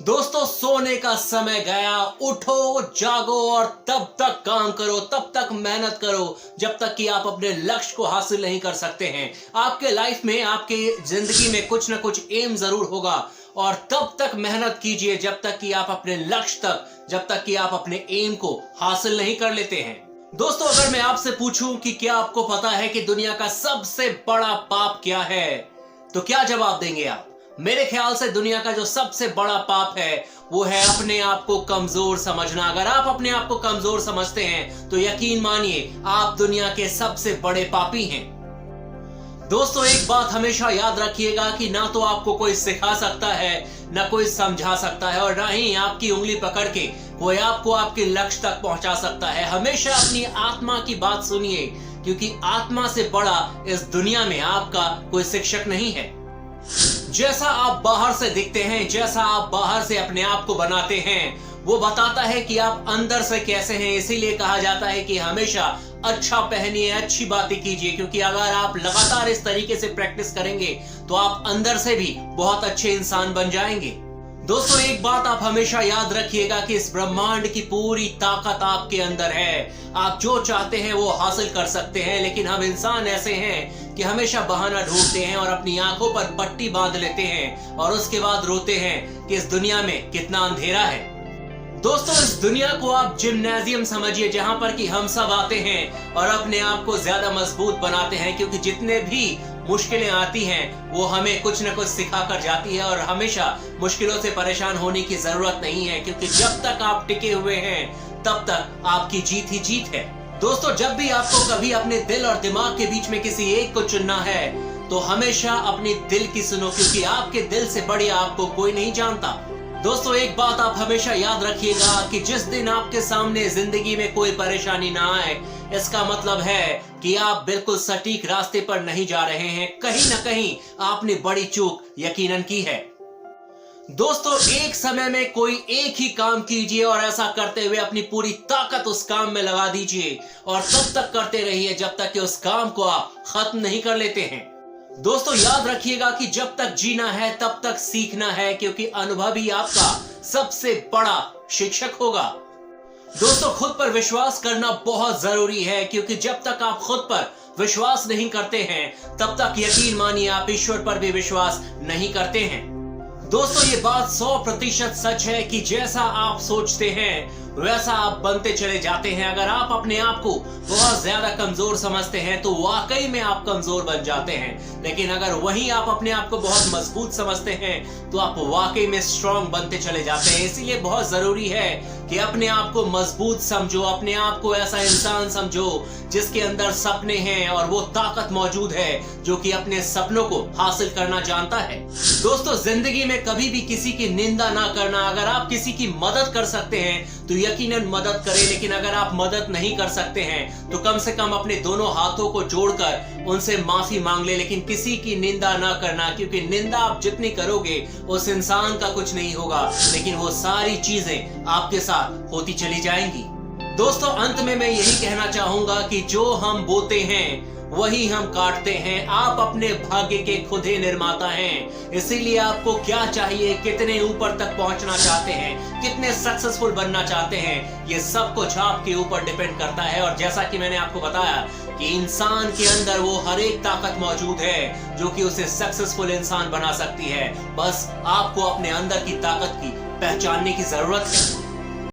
दोस्तों, सोने का समय गया। उठो, जागो और तब तक काम करो, तब तक मेहनत करो जब तक कि आप अपने लक्ष्य को हासिल नहीं कर सकते हैं। आपके लाइफ में, आपके जिंदगी में कुछ ना कुछ एम जरूर होगा और तब तक मेहनत कीजिए जब तक कि आप अपने लक्ष्य तक, जब तक कि आप अपने एम को हासिल नहीं कर लेते हैं। दोस्तों, अगर मैं आपसे पूछूं कि क्या आपको पता है कि दुनिया का सबसे बड़ा पाप क्या है, तो क्या जवाब देंगे आप? मेरे ख्याल से दुनिया का जो सबसे बड़ा पाप है वो है अपने आप को कमजोर समझना। अगर आप अपने आप को कमजोर समझते हैं तो यकीन मानिए आप दुनिया के सबसे बड़े पापी हैं। दोस्तों, एक बात हमेशा याद रखिएगा कि ना तो आपको कोई सिखा सकता है, ना कोई समझा सकता है और ना ही आपकी उंगली पकड़ के कोई आपको आपके लक्ष्य तक पहुंचा सकता है। हमेशा अपनी आत्मा की बात सुनिए, क्योंकि आत्मा से बड़ा इस दुनिया में आपका कोई शिक्षक नहीं है। जैसा आप बाहर से दिखते हैं, जैसा आप बाहर से अपने आप को बनाते हैं, वो बताता है कि आप अंदर से कैसे हैं। इसीलिए कहा जाता है कि हमेशा अच्छा पहनिए, अच्छी बातें कीजिए, क्योंकि अगर आप लगातार इस तरीके से प्रैक्टिस करेंगे तो आप अंदर से भी बहुत अच्छे इंसान बन जाएंगे। दोस्तों, एक बात आप हमेशा याद रखिएगा कि इस ब्रह्मांड की पूरी ताकत आपके अंदर है। आप जो चाहते हैं वो हासिल कर सकते हैं, लेकिन हम इंसान ऐसे हैं कि हमेशा बहाना ढूंढते हैं और अपनी आंखों पर पट्टी बांध लेते हैं और उसके बाद रोते हैं कि इस दुनिया में कितना अंधेरा है। दोस्तों, इस दुनिया को आप जिम्नाजियम समझिए, जहां पर कि हम सब आते हैं और अपने आप को ज्यादा मजबूत बनाते हैं, क्योंकि जितने भी मुश्किलें आती हैं वो हमें कुछ न कुछ सिखा कर जाती है और हमेशा मुश्किलों से परेशान होने की जरूरत नहीं है, क्योंकि जब तक आप टिके हुए हैं तब तक आपकी जीत ही जीत है। दोस्तों, जब भी आपको कभी अपने दिल और दिमाग के बीच में किसी एक को चुनना है तो हमेशा अपने दिल की सुनो, क्योंकि आपके दिल से बढ़िया आपको कोई नहीं जानता। दोस्तों, एक बात आप हमेशा याद रखिएगा कि जिस दिन आपके सामने जिंदगी में कोई परेशानी ना आए, इसका मतलब है कि आप बिल्कुल सटीक रास्ते पर नहीं जा रहे हैं। कहीं ना कहीं आपने बड़ी चूक यकीनन की है। दोस्तों, एक समय में कोई एक ही काम कीजिए और ऐसा करते हुए अपनी पूरी ताकत उस काम में लगा दीजिए और तब तक करते रहिए जब तक कि उस काम को आप खत्म नहीं कर लेते हैं। दोस्तों, याद रखिएगा कि जब तक जीना है तब तक सीखना है, क्योंकि अनुभव ही आपका सबसे बड़ा शिक्षक होगा। दोस्तों, खुद पर विश्वास करना बहुत जरूरी है, क्योंकि जब तक आप खुद पर विश्वास नहीं करते हैं तब तक यकीन मानिए आप ईश्वर पर भी विश्वास नहीं करते हैं। दोस्तों, ये बात 100% सच है कि जैसा आप सोचते हैं वैसा आप बनते चले जाते हैं। अगर आप अपने आप को बहुत ज्यादा कमजोर समझते हैं तो वाकई में आप कमजोर बन जाते हैं, लेकिन अगर वहीं आप अपने आप को बहुत मजबूत समझते हैं तो आप वाकई में स्ट्रांग बनते चले जाते हैं। इसीलिए बहुत जरूरी है कि अपने आप को मजबूत समझो, अपने आप को ऐसा इंसान समझो जिसके अंदर सपने हैं और वो ताकत मौजूद है जो कि अपने सपनों को हासिल करना जानता है। दोस्तों, जिंदगी में कभी भी किसी की निंदा ना करना। अगर आप किसी की मदद कर सकते हैं तो यकीनन मदद करें, लेकिन अगर आप मदद नहीं कर सकते हैं तो कम से कम अपने दोनों हाथों को जोड़कर उनसे माफी मांग ले, लेकिन किसी की निंदा ना करना, क्योंकि निंदा आप जितनी करोगे उस इंसान का कुछ नहीं होगा, लेकिन वो सारी चीजें आपके साथ होती चली जाएंगी। दोस्तों, अंत में मैं यही कहना चाहूंगा कि जो हम बोते हैं वही हम काटते हैं। आप अपने भाग्य के खुद ही निर्माता हैं। इसीलिए आपको क्या चाहिए, कितने ऊपर तक पहुंचना चाहते हैं, कितने सक्सेसफुल बनना चाहते हैं, ये सब कुछ आपके ऊपर डिपेंड करता है। और जैसा कि मैंने आपको बताया कि इंसान के अंदर वो हर एक ताकत मौजूद है जो कि उसे सक्सेसफुल इंसान बना सकती है। बस आपको अपने अंदर की ताकत की पहचानने की जरूरत है।